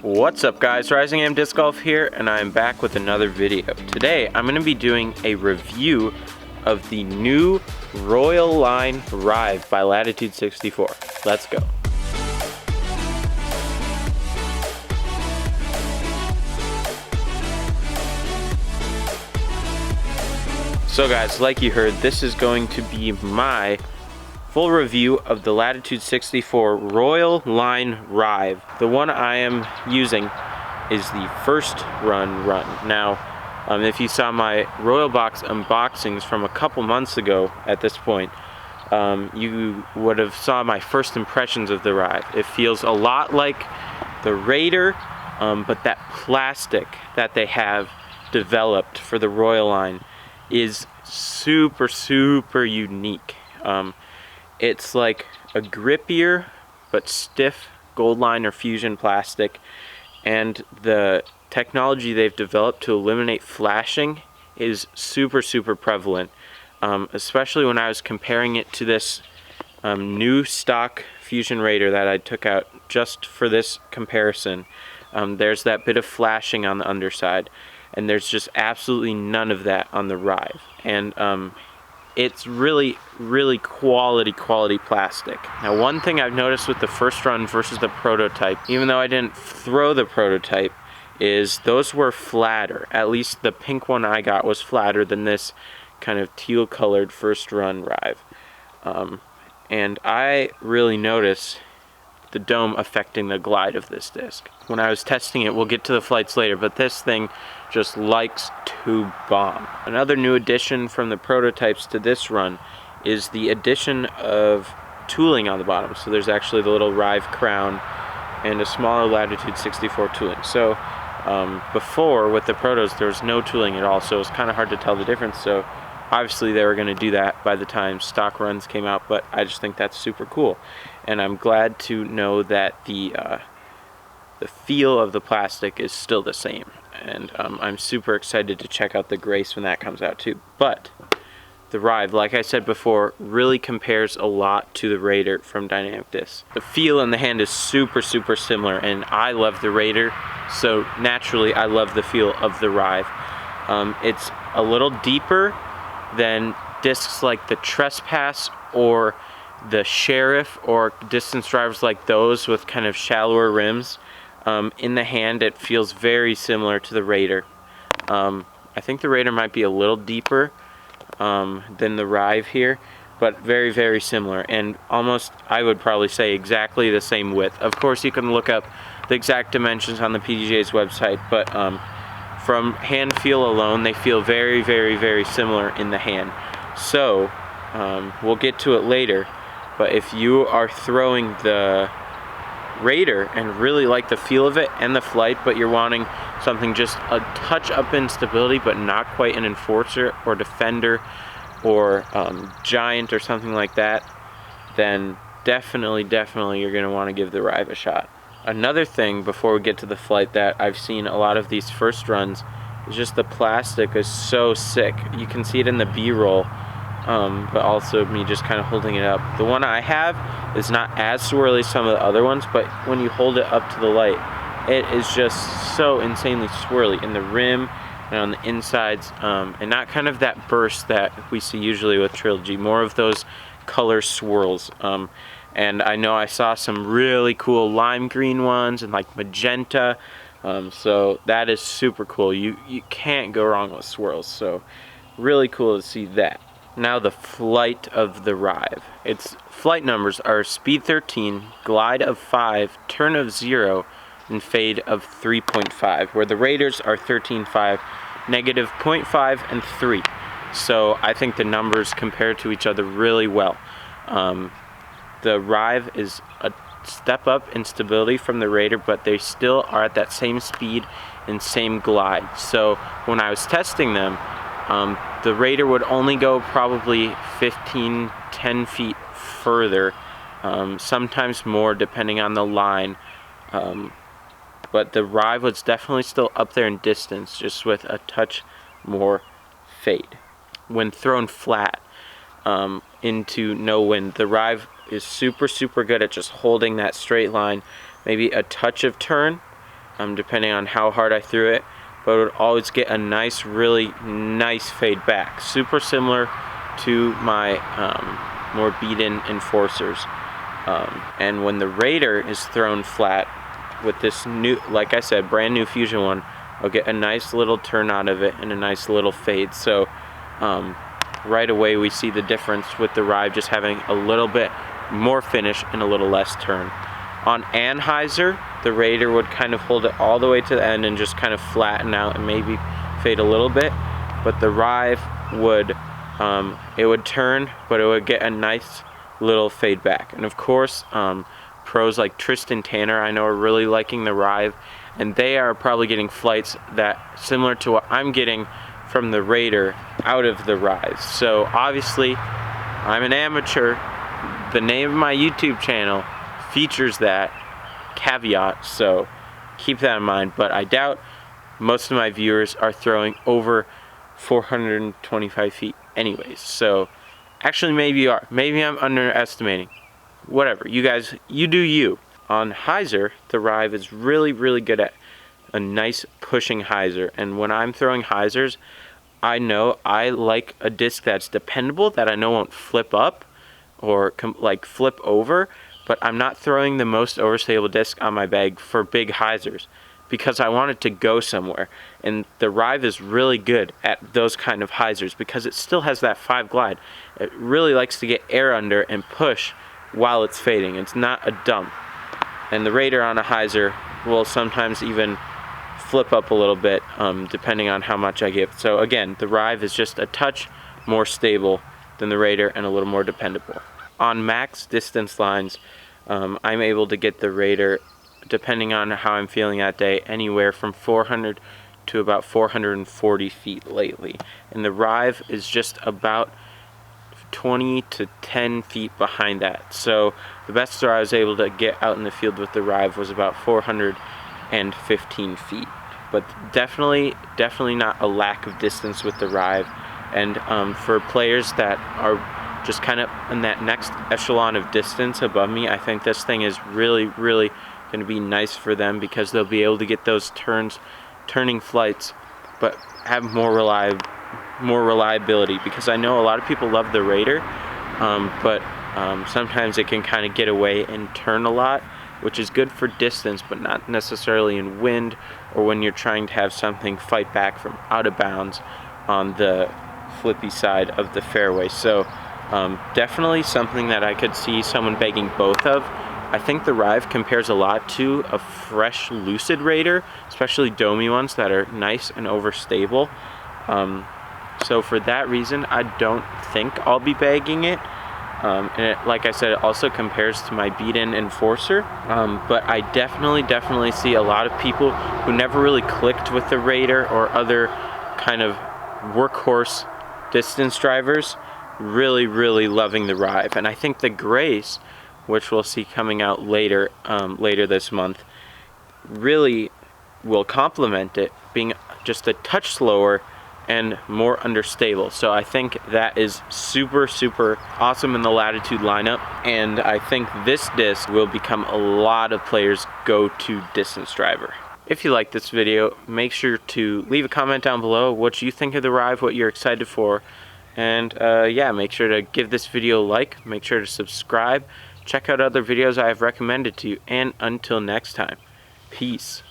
What's up guys, Rising Am Disc Golf here, and I'm back with another video. Today I'm going to be doing a review of the new Royal Line Rive by Latitude 64. Let's go. So guys, like you heard, this is going to be my full review of the Latitude 64 Royal Line Rive. The one I am using is the first run. Now, if you saw my Royal Box unboxings from a couple months ago at this point, you would have saw my first impressions of the Rive. It feels a lot like the Raider, but that plastic that they have developed for the Royal Line is super unique. It's like a grippier but stiff gold line or fusion plastic, and the technology they've developed to eliminate flashing is super prevalent, especially when I was comparing it to this new stock Fusion Raider that I took out just for this comparison. There's that bit of flashing on the underside, and there's just absolutely none of that on the Rive. And it's really quality plastic. Now, one thing I've noticed with the first run versus the prototype, even though I didn't throw the prototype, is those were flatter. At least the pink one I got was flatter than this kind of teal colored first run Rive. And I really notice the dome affecting the glide of this disc. When I was testing it, we'll get to the flights later, but this thing just likes to bomb. Another new addition from the prototypes to this run is the addition of tooling on the bottom. So there's actually the little Rive crown and a smaller Latitude 64 tooling. So before, with the protos, there was no tooling at all, so it was kind of hard to tell the difference. So obviously they were going to do that by the time stock runs came out, but I just think that's super cool. And I'm glad to know that the feel of the plastic is still the same. And I'm super excited to check out the Grace when that comes out too. But the Rive, like I said before, really compares a lot to the Raider from Dynamic Discs. The feel in the hand is super similar, and I love the Raider, so naturally I love the feel of the Rive. It's a little deeper than discs like the Trespass or the Sheriff or distance drivers like those with kind of shallower rims. In the hand, it feels very similar to the Raider. I think the Raider might be a little deeper than the Rive here, but very similar, and almost, I would probably say, exactly the same width. Of course, you can look up the exact dimensions on the PDJ's website, but from hand feel alone, they feel very similar in the hand. So we'll get to it later, but if you are throwing the Raider and really like the feel of it and the flight, but you're wanting something just a touch up in stability but not quite an Enforcer or Defender or Giant or something like that, then definitely you're going to want to give the Rive a shot. Another thing before we get to the flight that I've seen a lot of these first runs is just the plastic is so sick. You can see it in the B-roll, but also me just kind of holding it up. The one I have is not as swirly as some of the other ones, but when you hold it up to the light, it is just so insanely swirly in the rim and on the insides, and not kind of that burst that we see usually with Trilogy, more of those color swirls. And I know I saw some really cool lime green ones and like magenta, so that is super cool. You can't go wrong with swirls, so really cool to see that. Now the flight of the Rive. Its flight numbers are speed 13, glide of 5, turn of 0, and fade of 3.5, where the Raiders are 13.5, negative 0.5, and 3. So I think the numbers compare to each other really well. The Rive is a step up in stability from the Raider, but they still are at that same speed and same glide. So when I was testing them, the Raider would only go probably 10 feet further, sometimes more depending on the line, but the Rive was definitely still up there in distance, just with a touch more fade. When thrown flat into no wind, the Rive is super good at just holding that straight line, maybe a touch of turn, depending on how hard I threw it, but it would always get a nice, really nice fade back. Super similar to my more beat-in enforcers. And when the Raider is thrown flat with this new, like I said, brand new Fusion one, I'll get a nice little turn out of it and a nice little fade. So right away we see the difference with the Rive just having a little bit more finish and a little less turn. On Anheuser, the Raider would kind of hold it all the way to the end and just kind of flatten out and maybe fade a little bit, but the Rive would, it would turn, but it would get a nice little fade back. And of course, pros like Tristan Tanner, I know, are really liking the Rive, and they are probably getting flights that similar to what I'm getting from the Raider out of the Rive. So obviously, I'm an amateur. The name of my YouTube channel features that caveat, so keep that in mind. But I doubt most of my viewers are throwing over 425 feet anyways. So actually, maybe you are. Maybe I'm underestimating. Whatever. You guys, you do you. On hyzer, the Rive is really, really good at a nice pushing hyzer. And when I'm throwing hyzers, I know I like a disc that's dependable, that I know won't flip up or like flip over, but I'm not throwing the most overstable disc on my bag for big hyzers because I want it to go somewhere. And the Rive is really good at those kind of hyzers because it still has that 5 glide. It really likes to get air under and push while it's fading. It's not a dump. And the Raider on a hyzer will sometimes even flip up a little bit depending on how much I give. So again, the Rive is just a touch more stable than the Raider and a little more dependable. On max distance lines, I'm able to get the Raider, depending on how I'm feeling that day, anywhere from 400 to about 440 feet lately. And the Rive is just about 20 to 10 feet behind that. So the best throw I was able to get out in the field with the Rive was about 415 feet. But definitely not a lack of distance with the Rive. And for players that are just kind of in that next echelon of distance above me, I think this thing is really, really going to be nice for them because they'll be able to get those turning flights, but have more reliability. Because I know a lot of people love the Raider, but sometimes it can kind of get away and turn a lot, which is good for distance, but not necessarily in wind or when you're trying to have something fight back from out of bounds on the flippy side of the fairway. So definitely something that I could see someone begging both of. I think the Rive compares a lot to a fresh Lucid Raider, especially domey ones that are nice and overstable. So for that reason, I don't think I'll be bagging it. And it, like I said, it also compares to my beat-in enforcer. But I definitely see a lot of people who never really clicked with the Raider or other kind of workhorse distance drivers really loving the Rive. And I think the Grace, which we'll see coming out later this month, really will complement it, being just a touch slower and more understable. So I think that is super awesome in the Latitude lineup, and I think this disc will become a lot of players' go-to distance driver. If you like this video, make sure to leave a comment down below what you think of the Rive, what you're excited for, and yeah, make sure to give this video a like, make sure to subscribe, check out other videos I have recommended to you, and until next time, peace.